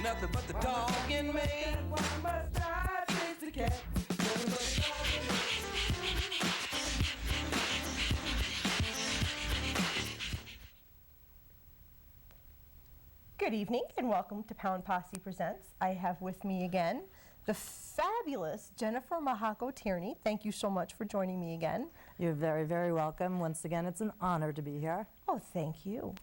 nothing but the dog in me. One must die, chase the cat. Nothing but the dog in me. Good evening and welcome to Pound Posse Presents. I have with me again the fabulous Jennifer Mihocko Tierney. Thank you so much for joining me again. You're very, very welcome. Once again, it's an honor to be here. Oh, thank you.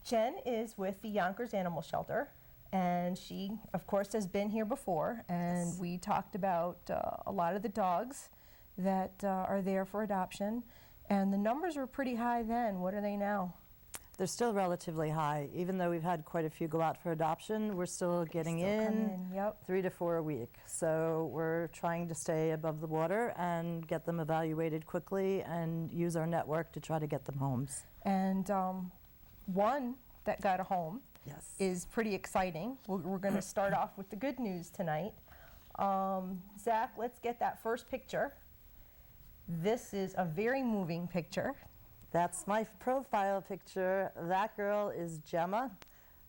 Jen is with the Yonkers Animal Shelter, and she, of course, has been here before, and Yes. we talked about a lot of the dogs that are there for adoption, and the numbers were pretty high then. What are they now? They're still relatively high. Even though we've had quite a few go out for adoption, we're still getting Still come in Yep. 3 to 4 a week. So we're trying to stay above the water and get them evaluated quickly and use our network to try to get them homes. And one that got a home Yes. is pretty exciting. We're going to start off with the good news tonight. Zach, let's get that first picture. This is a very moving picture. That's my profile picture. That girl is Gemma,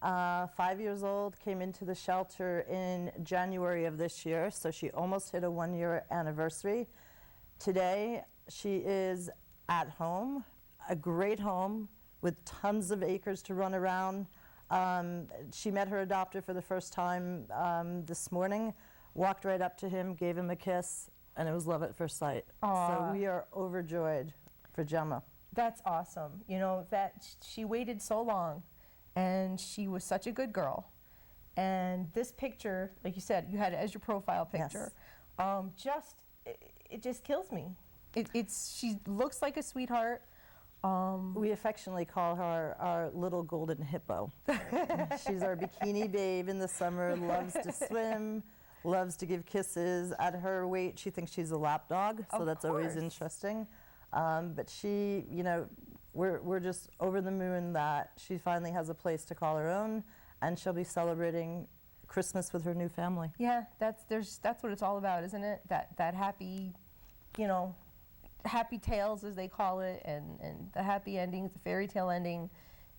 5 years old, came into the shelter in January of this year, so she almost hit a 1-year anniversary. Today, she is at home, a great home with tons of acres to run around. She met her adopter for the first time this morning, walked right up to him, gave him a kiss, and it was love at first sight. So we are overjoyed for Gemma. That's awesome. You know, that she waited so long, and she was such a good girl. And this picture, like you said, you had it as your profile picture. Yes. It just kills me. She looks like a sweetheart. We affectionately call her our little golden hippo. She's our bikini babe in the summer, loves to swim, loves to give kisses. At her weight, she thinks she's a lap dog, so that's always interesting. But she, you know, we're just over the moon that she finally has a place to call her own, and she'll be celebrating Christmas with her new family. Yeah, that's what it's all about, isn't it? That happy, you know, happy tales as they call it, and the happy endings, the fairy tale ending.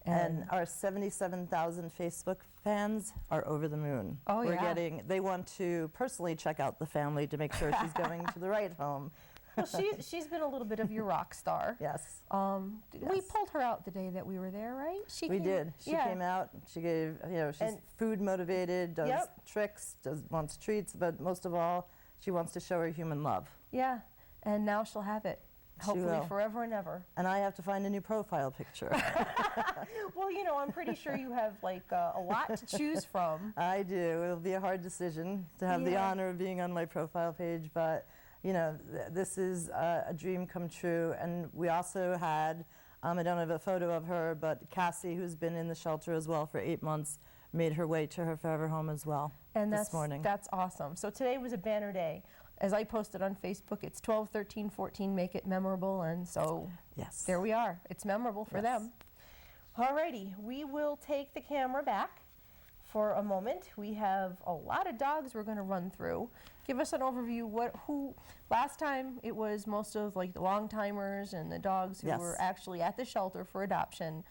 And our 77,000 Facebook fans are over the moon. Oh, yeah. They want to personally check out the family to make sure she's going to the right home. Well, she's been a little bit of your rock star. Yes. We pulled her out the day that we were there, right? We did. She came out. She gave, you know, she's food motivated, does tricks, wants treats, but most of all, she wants to show her human love. Yeah, and now she'll have it. Hopefully forever and ever. And I have to find a new profile picture. Well, you know, I'm pretty sure you have like a lot to choose from. I do. It'll be a hard decision to have the honor of being on my profile page, but you know, this is a dream come true. And we also had, I don't have a photo of her, but Cassie, who's been in the shelter as well for 8 months, made her way to her forever home as well this morning. That's awesome. So today was a banner day. As I posted on Facebook, it's 12, 13, 14, make it memorable. And so there we are. It's memorable for them. Alrighty, we will take the camera back for a moment. We have a lot of dogs we're going to run through. Give us an overview. Last time it was most of like the long timers and the dogs who were actually at the shelter for adoption.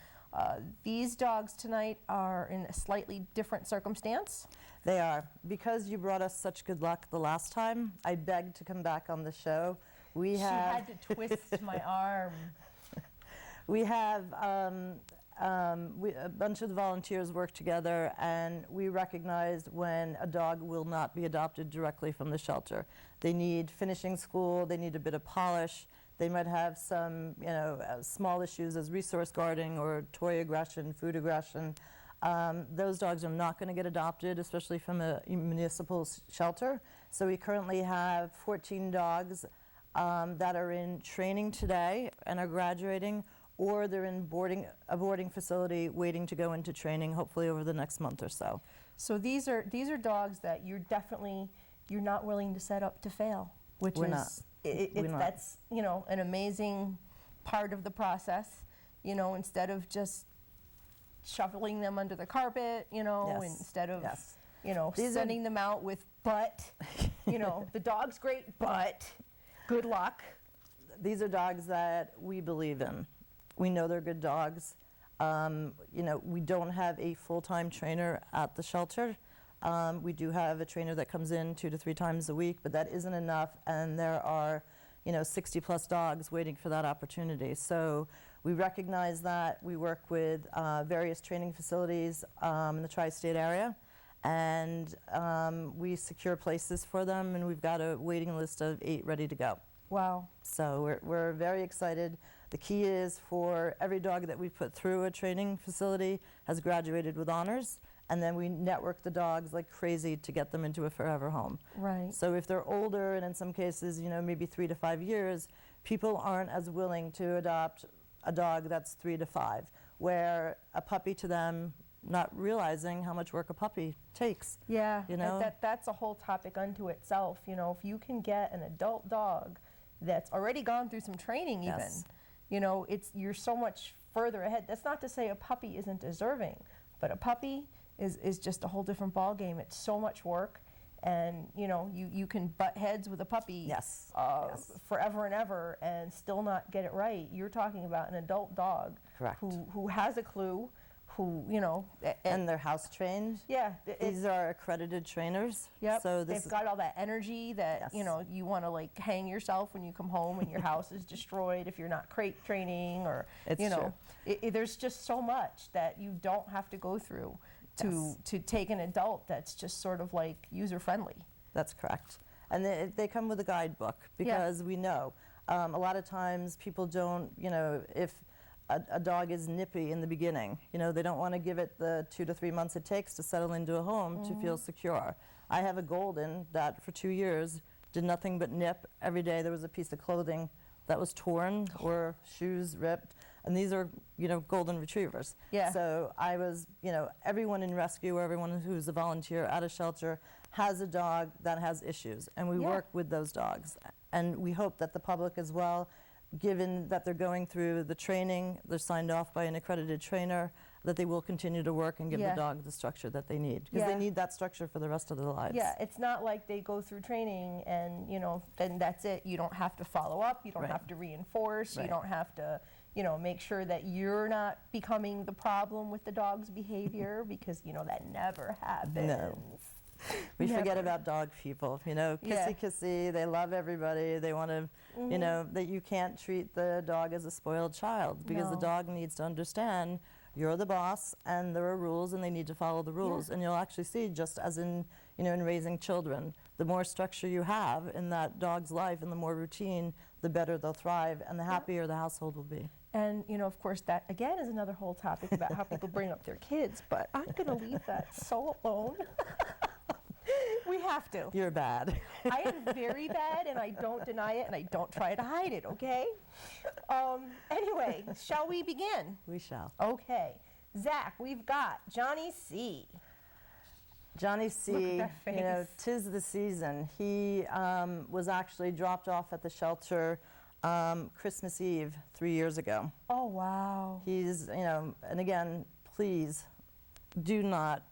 These dogs tonight are in a slightly different circumstance. They are. Because you brought us such good luck the last time, I begged to come back on the show. She had to twist my arm. We have a bunch of the volunteers work together, and we recognized when a dog will not be adopted directly from the shelter. They need finishing school, they need a bit of polish, they might have some, you know, small issues as resource guarding or toy aggression, food aggression. Those dogs are not going to get adopted, especially from a municipal shelter. So we currently have 14 dogs that are in training today and are graduating, or they're in a boarding facility waiting to go into training, hopefully over the next month or so. So these are dogs that you're not willing to set up to fail, which that's, you know, an amazing part of the process. You know, instead of just shoveling them under the carpet, you know, instead of you know, sending them out with you know, the dog's great, but good luck. These are dogs that we believe in. We know they're good dogs. You know, we don't have a full-time trainer at the shelter. We do have a trainer that comes in 2 to 3 times a week, but that isn't enough, and there are 60 plus dogs waiting for that opportunity. So we recognize that. We work with various training facilities in the tri-state area, and we secure places for them, and we've got a waiting list of 8 ready to go. Wow. So we're very excited. The key is for every dog that we put through a training facility has graduated with honors, and then we network the dogs like crazy to get them into a forever home. Right. So if they're older, and in some cases, maybe 3 to 5 years, people aren't as willing to adopt a dog that's 3 to 5, where a puppy to them, not realizing how much work a puppy takes. Yeah, that's a whole topic unto itself. If you can get an adult dog that's already gone through some training Yes. even, you're so much further ahead. That's not to say a puppy isn't deserving, but a puppy is just a whole different ball game. It's so much work, and you can butt heads with a puppy Yes. forever and ever and still not get it right. You're talking about an adult dog Correct. who has a clue, who And they're house trained. yeah, These are accredited trainers. yep. So They've got all that energy that Yes. you want to like hang yourself when you come home and your house is destroyed if you're not crate training, or It's true. There's just so much that you don't have to go through to take an adult that's just sort of like user friendly. That's correct. And they come with a guidebook, because we know a lot of times people don't, if a dog is nippy in the beginning, they don't want to give it the 2 to 3 months it takes to settle into a home to feel secure. I have a golden that for 2 years did nothing but nip. Every day there was a piece of clothing that was torn or shoes ripped. And these are, golden retrievers. Yeah. So I was, everyone in rescue, or everyone who's a volunteer at a shelter has a dog that has issues, and we work with those dogs. And we hope that the public as well, given that they're going through the training, they're signed off by an accredited trainer, that they will continue to work and give the dog the structure that they need, because they need that structure for the rest of their lives. Yeah, it's not like they go through training and then that's it. You don't have to follow up. You don't have to reinforce. You don't have to make sure that you're not becoming the problem with the dog's behavior, because that never happens. No. We forget about dog people, kissy kissy, they love everybody, they want to, that you can't treat the dog as a spoiled child, because the dog needs to understand you're the boss and there are rules and they need to follow the rules. And you'll actually see, just as in, in raising children, the more structure you have in that dog's life and the more routine, the better they'll thrive and the happier the household will be. And, of course, that, again, is another whole topic about how people bring up their kids, but I'm going to leave that so alone. We have to. You're bad. I am very bad, and I don't deny it, and I don't try to hide it, okay? Anyway, shall we begin? We shall. Okay. Zach, we've got Johnny C. Johnny C, Look at that face. 'tis the season. He was actually dropped off at the shelter Christmas Eve 3 years ago. Oh, wow. He's, and again, please do not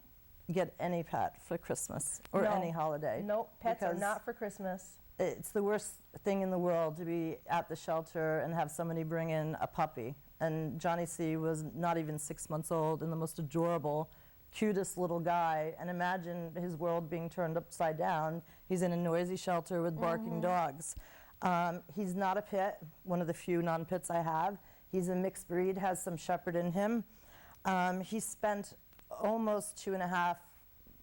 get any pet for Christmas or any holiday. Nope, pets are because not for Christmas. It's the worst thing in the world to be at the shelter and have somebody bring in a puppy. And Johnny C was not even 6 months old and the most adorable, cutest little guy. And imagine his world being turned upside down. He's in a noisy shelter with barking dogs. He's not a pit, one of the few non-pits I have. He's a mixed breed, has some shepherd in him. He spent almost 2.5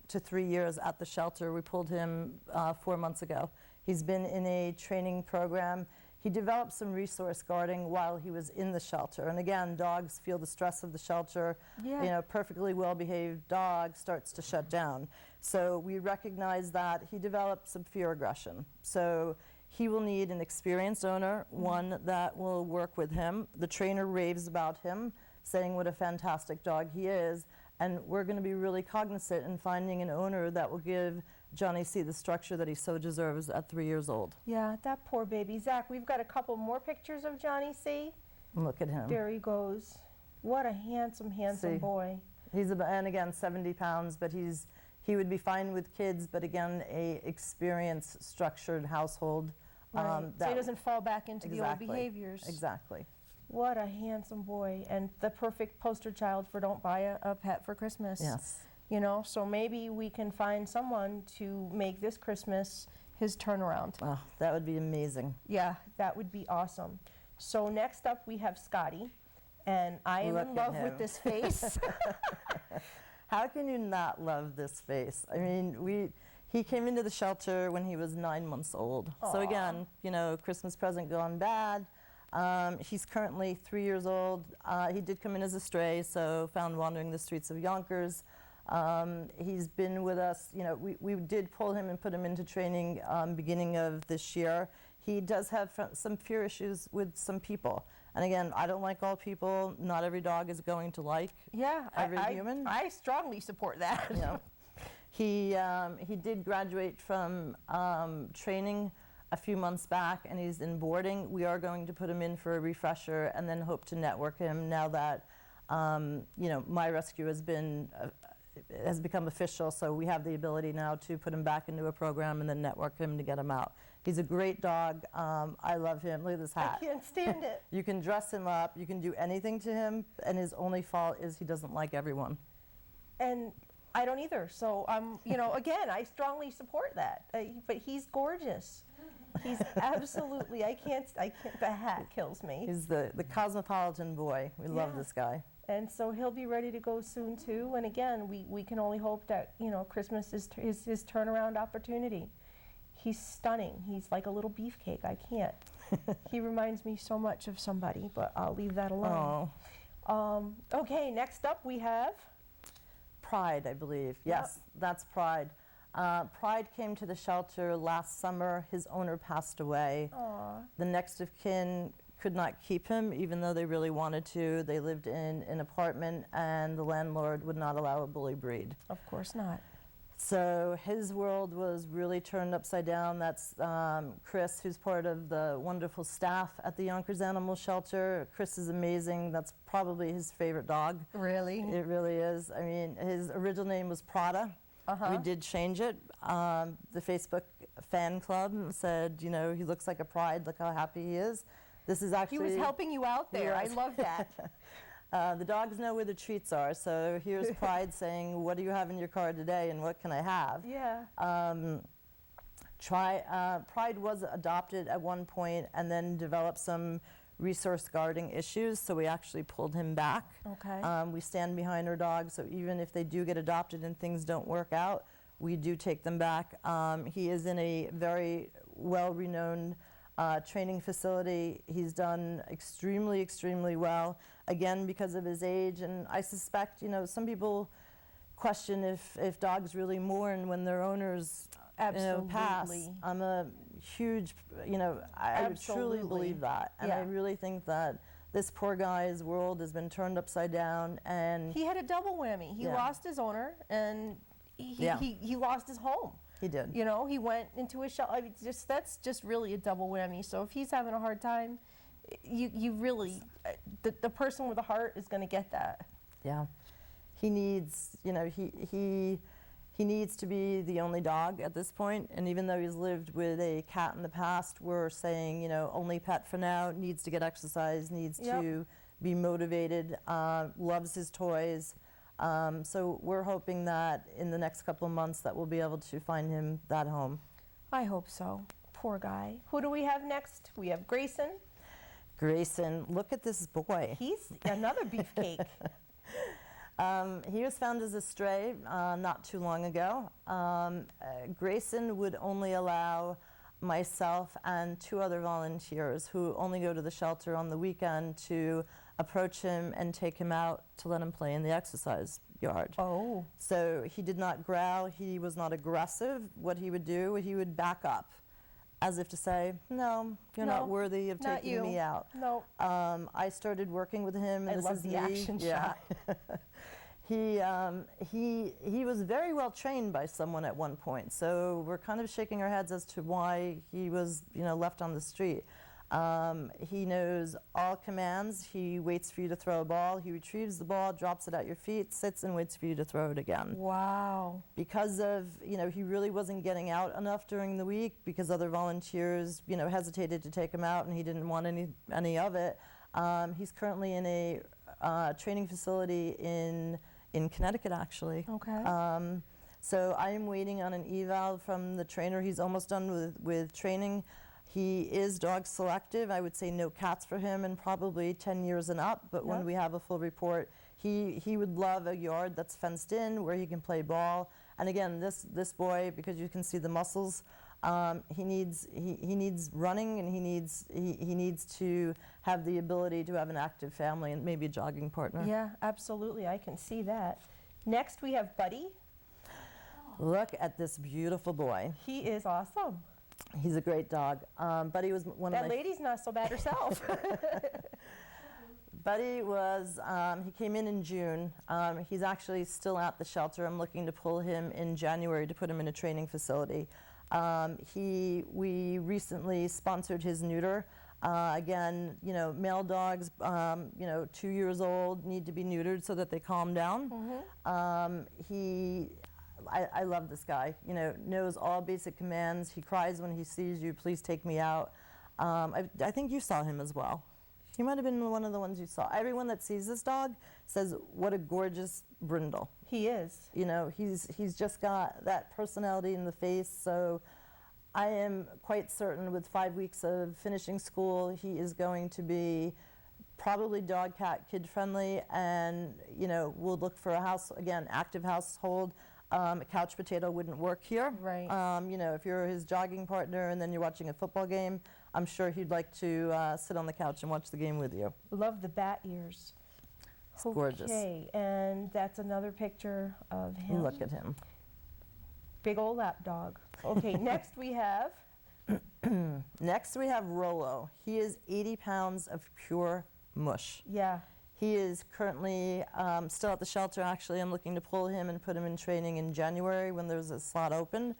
to 3 years at the shelter. We pulled him 4 months ago. He's been in a training program. He developed some resource guarding while he was in the shelter. And again, dogs feel the stress of the shelter. Yeah. Perfectly well-behaved dog starts to shut down. So we recognize that he developed some fear aggression. So he will need an experienced owner, one that will work with him. The trainer raves about him, saying what a fantastic dog he is. And we're going to be really cognizant in finding an owner that will give Johnny C the structure that he so deserves at 3 years old. Yeah, that poor baby. Zach, we've got a couple more pictures of Johnny C. Look at him. There he goes. What a handsome, handsome See? boy. He's about, and again, 70 pounds, but he would be fine with kids, but again, a experienced, structured household. Right. So he doesn't fall back into the old Exactly. behaviors. Exactly. What a handsome boy, and the perfect poster child for don't buy a pet for Christmas. Yes. You know, so maybe we can find someone to make this Christmas his turnaround. Oh, that would be amazing. Yeah, that would be awesome. So next up we have Scotty, and I am Look in at love with him. this face. How can you not love this face? I mean, he came into the shelter when he was 9 months old. So again, you know, Christmas present gone bad. He's currently 3 years old. He did come in as a stray, so found wandering the streets of Yonkers. He's been with us, you know, we did pull him and put him into training beginning of this year. He does have some fear issues with some people. And again, I don't like all people. Not every dog is going to like every human. I strongly support that. You know, he did graduate from training a few months back, and he's in boarding. We are going to put him in for a refresher and then hope to network him now that you know, my rescue has become official, so we have the ability now to put him back into a program and then network him to get him out. He's a great dog. I love him. Look at this hat. I can't stand it. You can dress him up. You can do anything to him, and his only fault is he doesn't like everyone. And I don't either. So you know, again, I strongly support that. But he's gorgeous. He's absolutely. I can't. The hat kills me. He's the cosmopolitan boy. We love this guy. And so he'll be ready to go soon too. And again, we can only hope that, you know, Christmas is his turnaround opportunity. He's stunning. He's like a little beefcake. I can't. He reminds me so much of somebody, but I'll leave that alone. Okay, next up we have Pride, I believe. Yes, that's Pride. Pride came to the shelter last summer. His owner passed away. The next of kin could not keep him, even though they really wanted to. They lived in an apartment, and the landlord would not allow a bully breed. Of course not. So his world was really turned upside down. That's Chris, who's part of the wonderful staff at the Yonkers Animal Shelter. Chris is amazing. That's probably his favorite dog. Really? It really is. I mean, his original name was Prada. We did change it. The Facebook fan club said, you know, he looks like a pride. Look how happy he is. This is actually... He was helping you out there. I love that. The dogs know where the treats are, so here's Pride saying, what do you have in your car today and what can I have? Yeah. Pride was adopted at one point and then developed some resource guarding issues, so we actually pulled him back. Okay. We stand behind our dogs, so even if they do get adopted and things don't work out, we do take them back. He is in a very well-renowned training facility. He's done extremely, extremely well, again, because of his age. And I suspect, you know, some people question if dogs really mourn when their owners pass. I'm a huge, you know, I would truly believe that. And I really think that this poor guy's world has been turned upside down. And he had a double whammy. He lost his owner, and he lost his home. He did. You know, he went into a shelter. I mean, that's just really a double whammy. So if he's having a hard time, you really, the person with a heart is going to get that. Yeah. He needs, you know, he needs to be the only dog at this point. And even though he's lived with a cat in the past, we're saying, you know, only pet for now, needs to get exercise, needs to be motivated, loves his toys. So we're hoping that in the next couple of months that we'll be able to find him that home. I hope so. Poor guy. Who do we have next? We have Grayson. Grayson, look at this boy. He's another beefcake. He was found as a stray not too long ago. Grayson would only allow myself and 2 other volunteers who only go to the shelter on the weekend to approach him and take him out to let him play in the exercise yard. Oh. So he did not growl, he was not aggressive. What he would do, he would back up as if to say, no, you're not worthy of taking me out. No. I started working with him. I love the action shot. He was very well trained by someone at one point, so we're kind of shaking our heads as to why he was, you know, left on the street. He knows all commands. He waits for you to throw a ball. He retrieves the ball, drops it at your feet, sits and waits for you to throw it again. Wow. Because of, you know, he really wasn't getting out enough during the week because other volunteers, you know, hesitated to take him out and he didn't want any of it. He's currently in a training facility in In Connecticut, actually. Okay. So I am waiting on an eval from the trainer. He's almost done with training. He is dog selective. I would say no cats for him and probably 10 years and up. But when Yep. we have a full report, he would love a yard that's fenced in where he can play ball. And again, this boy, because you can see the muscles, he needs running, and he needs to have the ability to have an active family and maybe a jogging partner. Yeah, absolutely. I can see that. Next, we have Buddy. Look at this beautiful boy. He is awesome. He's a great dog. Buddy was one of That my lady's not so bad herself. Buddy was, he came in June. He's actually still at the shelter. I'm looking to pull him in January to put him in a training facility. We recently sponsored his neuter. Again, you know, male dogs, 2 years old need to be neutered so that they calm down. I love this guy, you know, knows all basic commands. He cries when he sees you, please take me out. I think you saw him as well. He might have been one of the ones you saw. Everyone that sees this dog says, what a gorgeous brindle. He is. You know, he's just got that personality in the face. So I am quite certain with 5 weeks of finishing school, he is going to be probably dog, cat, kid friendly, and, you know, we'll look for a house, again, active household. A couch potato wouldn't work here. Right. You know, if you're his jogging partner and then you're watching a football game, I'm sure he'd like to sit on the couch and watch the game with you. Love the bat ears. It's gorgeous. Okay, and that's another picture of him. Look at him. Big old lap dog. Okay, next we have Next we have Rolo. He is 80 pounds of pure mush. yeah. He is currently still at the shelter. Actually, I'm looking to pull him and put him in training in January when there's a slot open.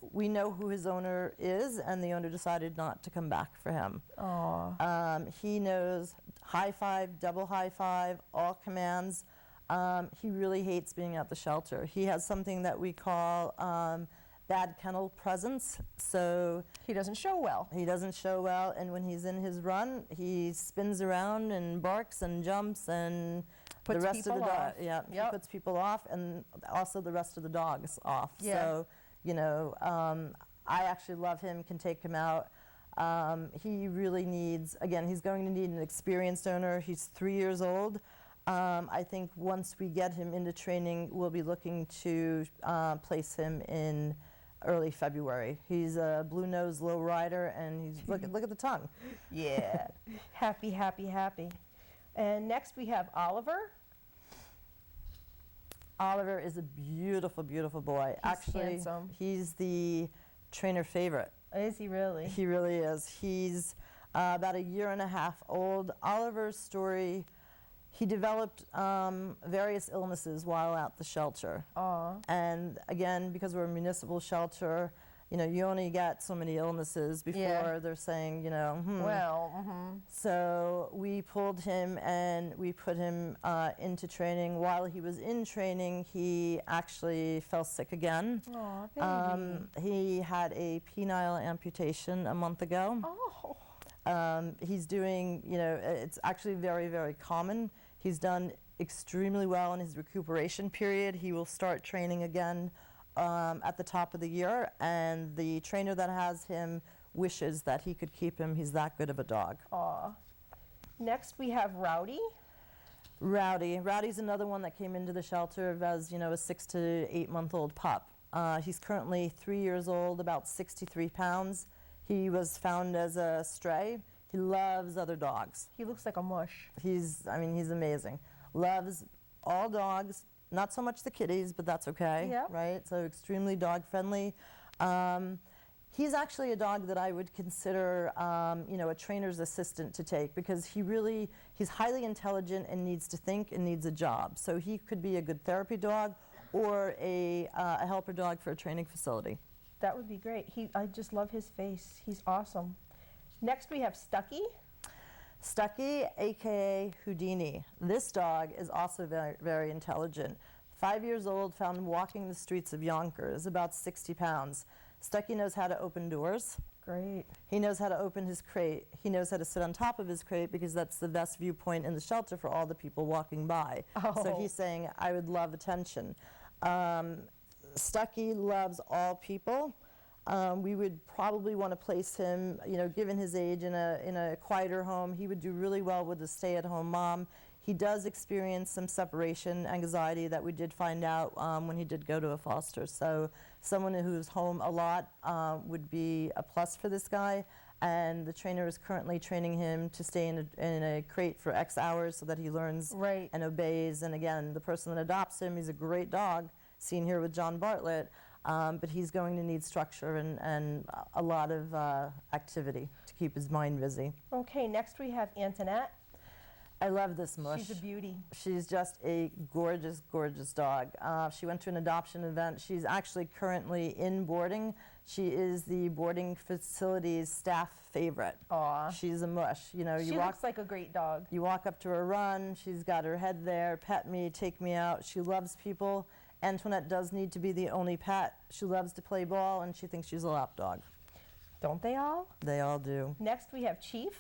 We know who his owner is, and the owner decided not to come back for him. Aw. He knows high five, double high five, all commands. He really hates being at the shelter. He has something that we call bad kennel presence. So He doesn't show well. he doesn't show well, and when he's in his run, he spins around and barks and jumps, and Puts the rest of the people off. yeah, Yep. he puts people off, and also the rest of the dogs off. Yeah. So, you know, I actually love him, can take him out. He really needs, again, he's going to need an experienced owner. He's 3 years old. I think once we get him into training, we'll be looking to place him in early February. He's a blue-nosed low rider, and he's look at the tongue. Yeah. Happy, happy, happy. And next we have Oliver. Oliver is a beautiful, beautiful boy. He's Actually, handsome. he's the trainer favorite. Is he really? He really is. He's about a year and a half old. Oliver's story, he developed various illnesses while at the shelter. Aw. And again, because we're a municipal shelter, you know, you only get so many illnesses before Yeah. they're saying, you know, Well, So we pulled him and we put him into training. While he was in training, he actually fell sick again. Aw, baby. He had a penile amputation a month ago. Oh. He's doing, you know, it's actually very, very common. He's done extremely well in his recuperation period. He will start training again at the top of the year, and the trainer that has him wishes that he could keep him. He's that good of a dog. Aw. Next we have Rowdy. Rowdy's another one that came into the shelter as, you know, a 6 to 8 month old pup. He's currently 3 years old, about 63 pounds. He was found as a stray. He loves other dogs. He looks like a mush. He's amazing. Loves all dogs, not so much the kitties, but that's okay, Yep. right? So extremely dog friendly. He's actually a dog that I would consider, you know, a trainer's assistant to take, because he's highly intelligent and needs to think and needs a job. So he could be a good therapy dog or a helper dog for a training facility. That would be great. I just love his face. He's awesome. Next we have Stucky. Stucky, aka Houdini. This dog is also very, very intelligent. 5 years old, found walking the streets of Yonkers, about 60 pounds. Stucky knows how to open doors. great. He knows how to open his crate. He knows how to sit on top of his crate because that's the best viewpoint in the shelter for all the people walking by. So he's saying, I would love attention. Stucky loves all people. We would probably want to place him, you know, given his age, in a quieter home. He would do really well with a stay-at-home mom. He does experience some separation anxiety that we did find out when he did go to a foster. So someone who's home a lot would be a plus for this guy. And the trainer is currently training him to stay in a crate for X hours so that he learns and obeys. And again, the person that adopts him, he's a great dog, seen here with John Bartlett, but he's going to need structure and a lot of activity to keep his mind busy. Okay, next we have Antoinette. I love this mush. She's a beauty. She's just a gorgeous, gorgeous dog. She went to an adoption event. She's actually currently in boarding. She is the boarding facility's staff favorite. Aw. She's a mush. You know, She looks like a great dog. You walk up to her run. She's got her head there. Pet me, take me out. She loves people. Antoinette does need to be the only pet. She loves to play ball, and she thinks she's a lap dog. Don't they all? They all do. Next we have Chief.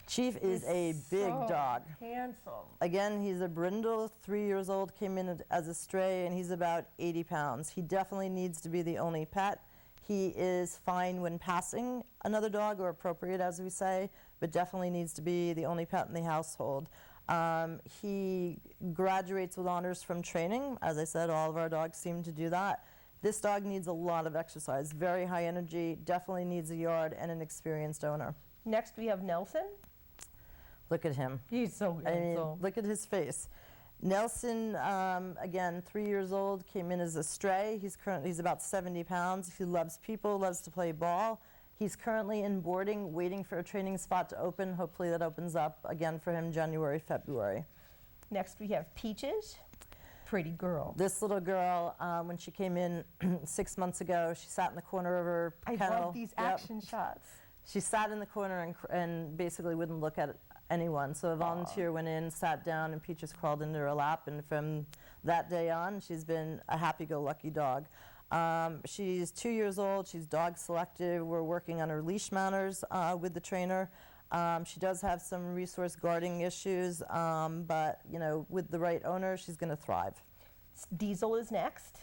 Chief is a big dog. Handsome. Again, he's a brindle, 3 years old, came in as a stray, and he's about 80 pounds. He definitely needs to be the only pet. He is fine when passing another dog, or appropriate, as we say, but definitely needs to be the only pet in the household. He graduates with honors from training. As I said, all of our dogs seem to do that. This dog needs a lot of exercise, very high energy, definitely needs a yard and an experienced owner. Next we have Nelson. Look at him. He's so I mean, handsome. look at his face. Nelson, again, 3 years old, came in as a stray. He's about 70 pounds. He loves people, loves to play ball. He's currently in boarding, waiting for a training spot to open. Hopefully that opens up again for him January, February. Next we have Peaches. Pretty girl. This little girl, when she came in 6 months ago, she sat in the corner of her kennel. I love these action shots. She sat in the corner and basically wouldn't look at anyone. So a volunteer went in, sat down, and Peaches crawled into her lap. And from that day on, she's been a happy-go-lucky dog. She's 2 years old. She's dog selective. We're working on her leash manners with the trainer. She does have some resource guarding issues, but you know, with the right owner, she's going to thrive. Diesel is next.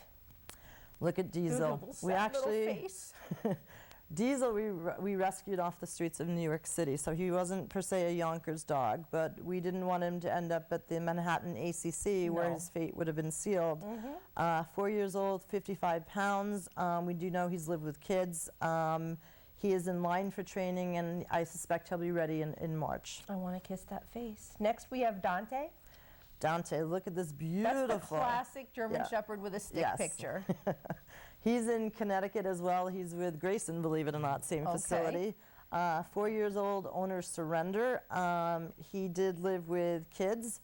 Look at Diesel. We actually face. Diesel we rescued off the streets of New York City, so he wasn't per se a Yonkers dog, but we didn't want him to end up at the Manhattan ACC where his fate would have been sealed. 4 years old, 55 pounds. We do know he's lived with kids. He is in line for training, and I suspect he'll be ready in March. I want to kiss that face. Next we have Dante. Dante, look at this beautiful. That's the classic German Shepherd with a stick picture. He's in Connecticut as well. He's with Grayson, believe it or not, same facility. 4 years old, owner surrender. He did live with kids.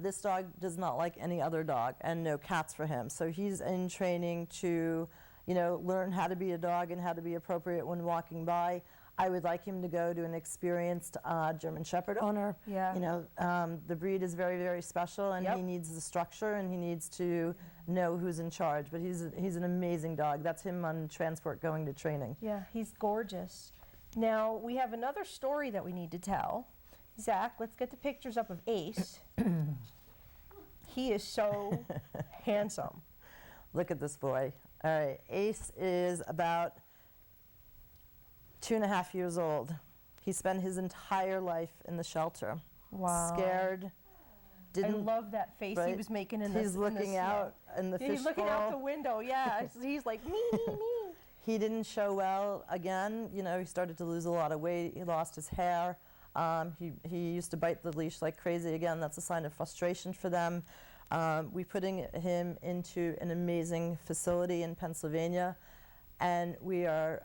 This dog does not like any other dog, and no cats for him. So he's in training to, you know, learn how to be a dog and how to be appropriate when walking by. I would like him to go to an experienced German Shepherd owner. Yeah. You know, the breed is very, very special, and he needs the structure, and he needs to know who's in charge. But he's an amazing dog. That's him on transport going to training. Yeah, he's gorgeous. Now, we have another story that we need to tell. Zach, let's get the pictures up of Ace. He is so handsome. Look at this boy. All right, Ace is about 2.5 years old. He spent his entire life in the shelter. Wow. Scared. I love that face he was making in this. He's looking out in the fishbowl. He's looking out the window, yeah. He's like, me, me, me. He didn't show well again. You know, he started to lose a lot of weight. He lost his hair. He used to bite the leash like crazy. Again, that's a sign of frustration for them. We're putting him into an amazing facility in Pennsylvania, and we are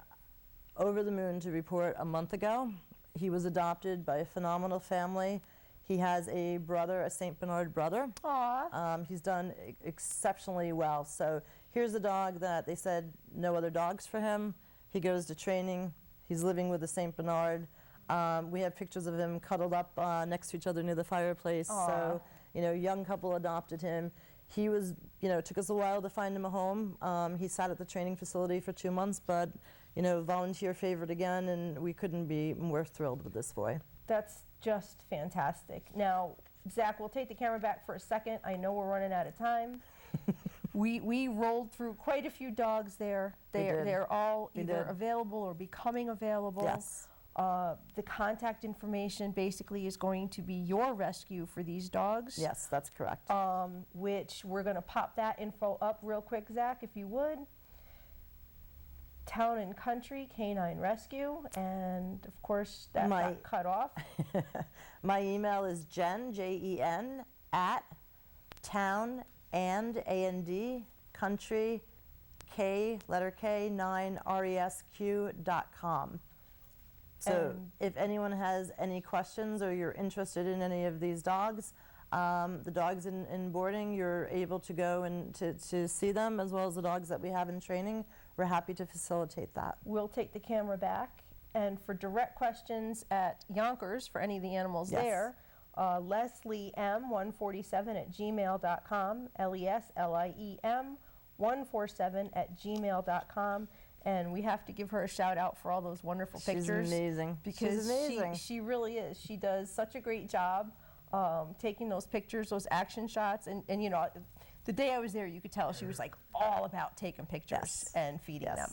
over the moon to report a month ago. He was adopted by a phenomenal family. He has a brother, a St. Bernard brother. Aww. He's done exceptionally well. So here's a dog that they said no other dogs for him. He goes to training. He's living with a St. Bernard. We have pictures of him cuddled up next to each other near the fireplace. Aww. So, you know, young couple adopted him. He was, you know, it took us a while to find him a home. He sat at the training facility for 2 months, but you know, volunteer favorite again, and we couldn't be more thrilled with this boy. That's just fantastic. Now, Zach, we'll take the camera back for a second. I know we're running out of time. We rolled through quite a few dogs there. They're all either available or becoming available. Yes. The contact information basically is going to be your rescue for these dogs. Yes, that's correct. Which we're going to pop that info up real quick, Zach, if you would. Town and Country K9 ResQ, and of course that got cut off. My email is Jen, Jen, at town and A&D country letter K 9 ResQ.com. So if anyone has any questions or you're interested in any of these dogs, the dogs in boarding, you're able to go and to see them, as well as the dogs that we have in training. We're happy to facilitate that. We'll take the camera back, and for direct questions at Yonkers for any of the animals there, Leslie M147@gmail.com, LESLIEM 147@gmail.com. And we have to give her a shout out for all those wonderful pictures. She's amazing. Because She's amazing. She really is. She does such a great job taking those pictures, those action shots. And you know, the day I was there, you could tell she was like all about taking pictures and feeding them.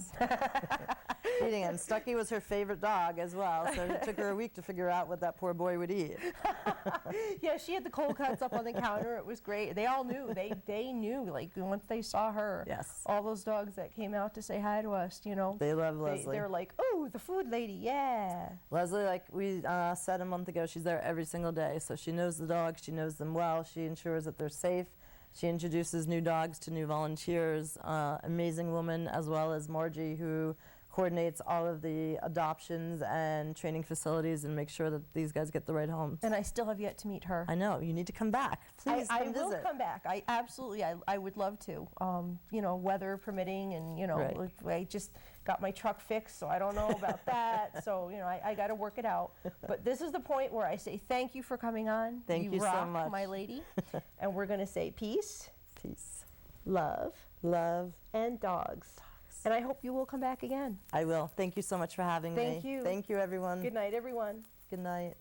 Feeding him. Stucky was her favorite dog as well, so it took her a week to figure out what that poor boy would eat. Yeah, she had the cold cuts up on the counter. It was great. They all knew. They knew, like, once they saw her. Yes. All those dogs that came out to say hi to us, you know. They love Leslie. They're like, oh, the food lady, yeah. Leslie, like we said a month ago, she's there every single day, so she knows the dogs, she knows them well, she ensures that they're safe. She introduces new dogs to new volunteers. Amazing woman, as well as Margie, who coordinates all of the adoptions and training facilities and makes sure that these guys get the right homes. And I still have yet to meet her. I know, you need to come back. Please I come will visit. come back. I absolutely, I would love to. You know, weather permitting, and you know, I just got my truck fixed, so I don't know about that. So you know, I got to work it out. But this is the point where I say thank you for coming on. Thank you rock, so much, my lady. And we're gonna say peace, peace, love, and dogs. And I hope you will come back again. I will. Thank you so much for having me. Thank you. Thank you, everyone. Good night, everyone. Good night.